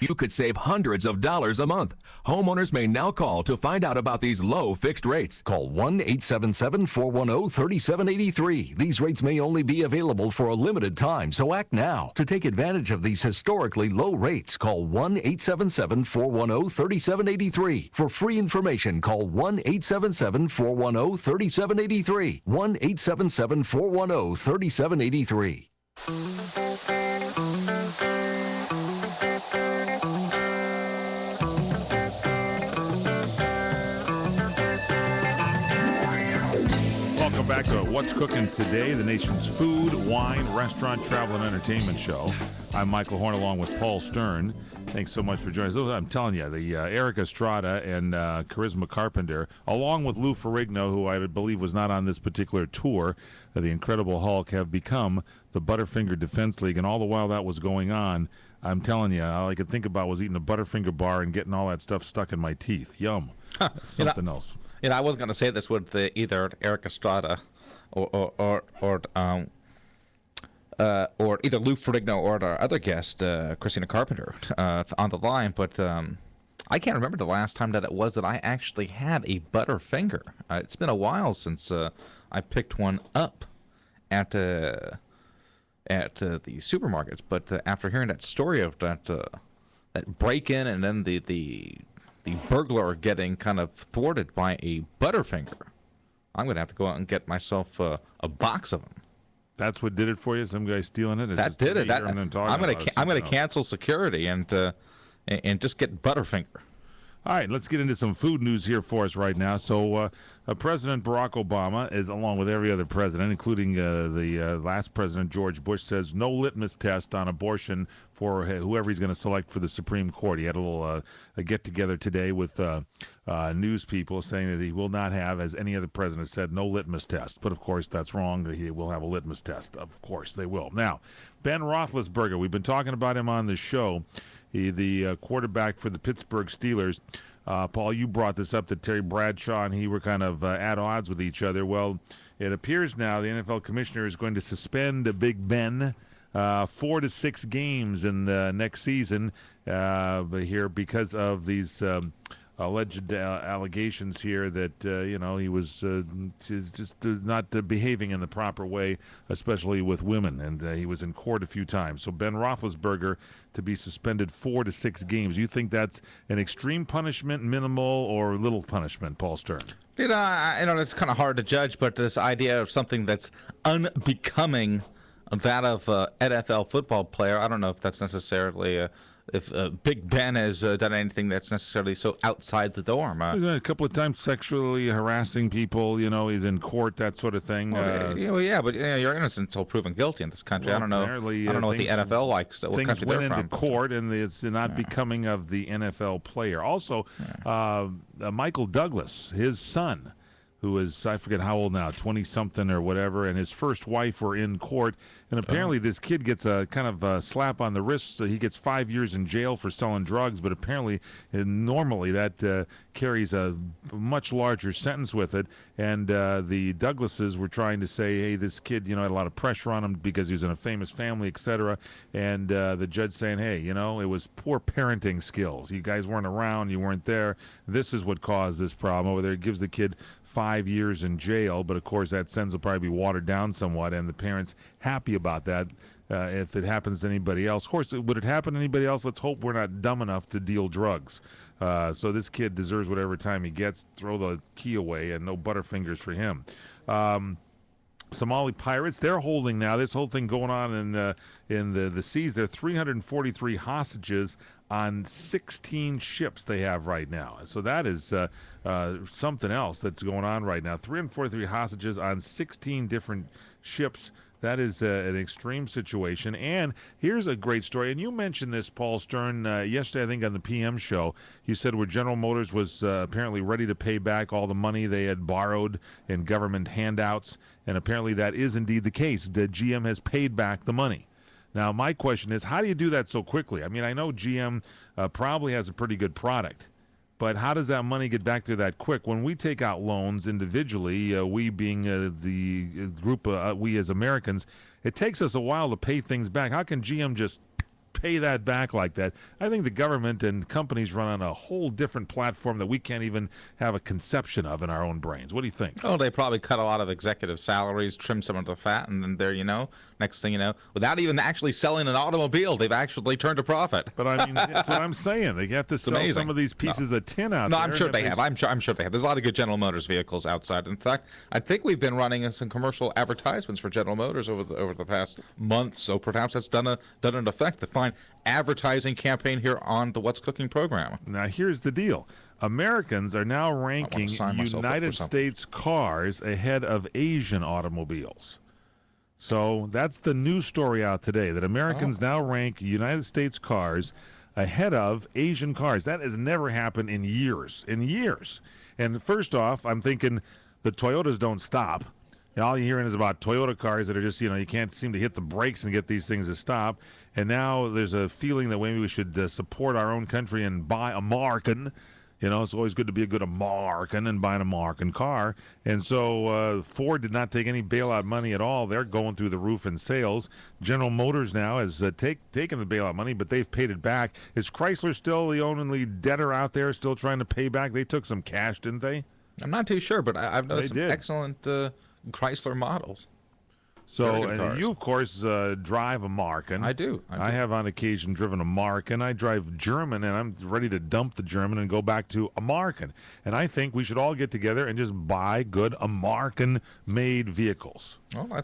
You could save hundreds of dollars a month. Homeowners may now call to find out about these low fixed rates. Call 1-877-410-3783. These rates may only be available for a limited time, so act now. To take advantage of these historically low rates, call 1-877-410-3783. For free information, call 1-877-410-3783. 1-877-410-3783. Welcome back to What's Cooking Today, the nation's food, wine, restaurant, travel, and entertainment show. I'm Michael Horn along with Paul Stern. Thanks so much for joining us. I'm telling you, the Eric Estrada and Charisma Carpenter, along with Lou Ferrigno, who I believe was not on this particular tour, the Incredible Hulk, have become the Butterfinger Defense League. And all the while that was going on, I'm telling you, all I could think about was eating a Butterfinger bar and getting all that stuff stuck in my teeth. Yum. Something else. You know, I was going to say this with either Eric Estrada or either Lou Ferrigno or our other guest, Christina Carpenter, on the line, but I can't remember the last time that it was that I actually had a Butterfinger. It's been a while since I picked one up at the supermarkets, but after hearing that story of that break-in and then the burglar getting kind of thwarted by a Butterfinger, I'm going to have to go out and get myself a box of them. That's what did it for you? Some guy stealing it? That did it. I'm going to cancel security and just get Butterfinger. All right, let's get into some food news here for us right now. So President Barack Obama, is along with every other president, including the last president, George Bush, says no litmus test on abortion for whoever he's going to select for the Supreme Court. He had a little a get-together today with news people saying that he will not have, as any other president said, no litmus test. But, of course, that's wrong, that he will have a litmus test. Of course, they will. Now, Ben Roethlisberger, we've been talking about him on the show. The quarterback for the Pittsburgh Steelers. Paul, you brought this up, that Terry Bradshaw and he were kind of at odds with each other. Well, it appears now the NFL commissioner is going to suspend Big Ben 4 to 6 games in the next season here because of these alleged allegations here that he was just not behaving in the proper way, especially with women, and he was in court a few times. So Ben Roethlisberger to be suspended 4 to 6 games. You think that's an extreme punishment, minimal, or little punishment, Paul Stern? It's kind of hard to judge, but this idea of something that's unbecoming that of an NFL football player, I don't know if that's necessarily if Big Ben has done anything that's necessarily so outside the norm. He's done a couple of times sexually harassing people, he's in court, that sort of thing. But you're innocent until proven guilty in this country. Well, I don't know what the NFL likes, what country they're from. Things went into court, and it's not becoming of the NFL player. Also, Michael Douglas, his son, who is, I forget how old now, 20-something or whatever, and his first wife were in court. And apparently this kid gets a kind of a slap on the wrist. So he gets 5 years in jail for selling drugs, but apparently normally that carries a much larger sentence with it. And the Douglases were trying to say, hey, this kid, had a lot of pressure on him because he was in a famous family, etc. And the judge saying, hey, it was poor parenting skills. You guys weren't around. You weren't there. This is what caused this problem. Over there, it gives the kid 5 years in jail, but of course that sentence will probably be watered down somewhat, and the parents happy about that. If it happens to anybody else, of course, would it happen to anybody else? Let's hope we're not dumb enough to deal drugs. So this kid deserves whatever time he gets. Throw the key away, and no Butterfingers for him. Somali pirates, they're holding now, this whole thing going on in the seas. There are 343 hostages on 16 ships they have right now. So that is something else that's going on right now. 343 hostages on 16 different ships. That is an extreme situation. And here's a great story. And you mentioned this, Paul Stern, yesterday, I think, on the PM show. You said where General Motors was apparently ready to pay back all the money they had borrowed in government handouts. And apparently that is indeed the case. The GM has paid back the money. Now, my question is, how do you do that so quickly? I mean, I know GM probably has a pretty good product. But how does that money get back there that quick? When we take out loans individually, we being the group, we as Americans, it takes us a while to pay things back. How can GM just pay that back like that. I think the government and companies run on a whole different platform that we can't even have a conception of in our own brains. What do you think? Oh, they probably cut a lot of executive salaries, trim some of the fat, and then there, next thing you know, without even actually selling an automobile, they've actually turned a profit. But I mean, that's what I'm saying. They have to sell amazing. some of these pieces of tin out No, there. I'm sure they have. I'm sure they have. There's a lot of good General Motors vehicles outside. In fact, I think we've been running some commercial advertisements for General Motors over the past month. So perhaps that's done an effect. The fine advertising campaign here on the What's Cooking program. Now, here's the deal. Americans are now ranking United States cars ahead of Asian automobiles. So that's the news story out today, that Americans now rank United States cars ahead of Asian cars. That has never happened in years. And first off, I'm thinking the Toyotas don't stop. All you're hearing is about Toyota cars that are just, you can't seem to hit the brakes and get these things to stop. And now there's a feeling that maybe we should support our own country and buy American. It's always good to be a good American and buy an American car. And so Ford did not take any bailout money at all. They're going through the roof in sales. General Motors now has taken the bailout money, but they've paid it back. Is Chrysler still the only debtor out there still trying to pay back? They took some cash, didn't they? I'm not too sure, but I've noticed some excellent Chrysler models. So, and you, of course, drive a American. I do. I have on occasion driven a American. I drive German, and I'm ready to dump the German and go back to American. And I think we should all get together and just buy good American-made vehicles. Well, I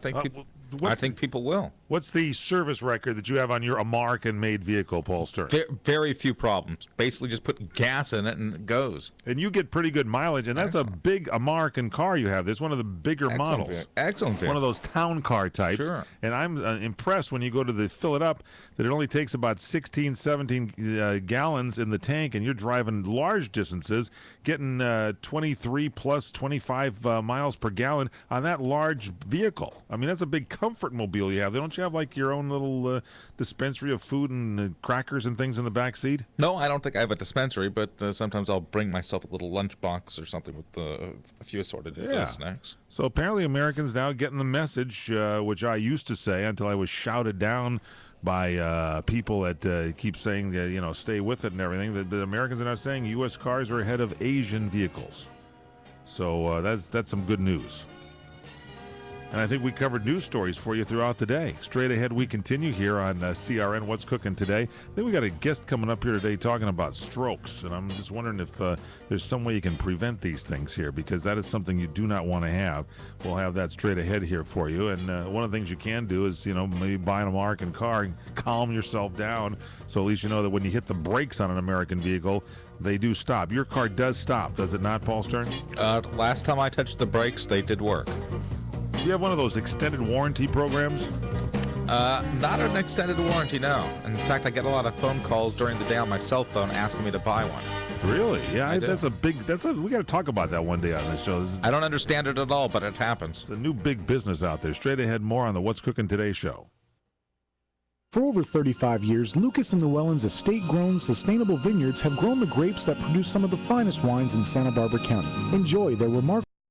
think people will. What's the service record that you have on your American-made vehicle, Paul Stern? Very few problems. Basically, just put gas in it and it goes. And you get pretty good mileage, and that's a big American car you have. It's one of the bigger models. Excellent. One of those town car types. Sure. And I'm impressed when you go to fill it up that it only takes about 16, 17 gallons in the tank, and you're driving large distances, getting 23 plus 25 miles per gallon on that large vehicle. I mean, that's a big comfort mobile you have. Don't you have like your own little dispensary of food and crackers and things in the back seat? No, I don't think I have a dispensary, but sometimes I'll bring myself a little lunchbox or something with a few assorted snacks. So apparently Americans now getting the message, which I used to say until I was shouted down by people that keep saying, stay with it and everything, that the Americans are now saying U.S. cars are ahead of Asian vehicles. So that's some good news. And I think we covered news stories for you throughout the day. Straight ahead, we continue here on CRN What's Cooking Today. I think we got a guest coming up here today talking about strokes, and I'm just wondering if there's some way you can prevent these things here, because that is something you do not want to have. We'll have that straight ahead here for you. And one of the things you can do is, maybe buy an American car and calm yourself down, so at least you know that when you hit the brakes on an American vehicle, they do stop. Your car does stop, does it not, Paul Stern? Last time I touched the brakes, they did work. Do you have one of those extended warranty programs? Not an extended warranty, no. In fact, I get a lot of phone calls during the day on my cell phone asking me to buy one. Really? Yeah, we got to talk about that one day on this show. I don't understand it at all, but it happens. It's a new big business out there. Straight ahead, more on the What's Cooking Today show. For over 35 years, Lucas and Llewellyn's estate-grown, sustainable vineyards have grown the grapes that produce some of the finest wines in Santa Barbara County. Enjoy their remarkable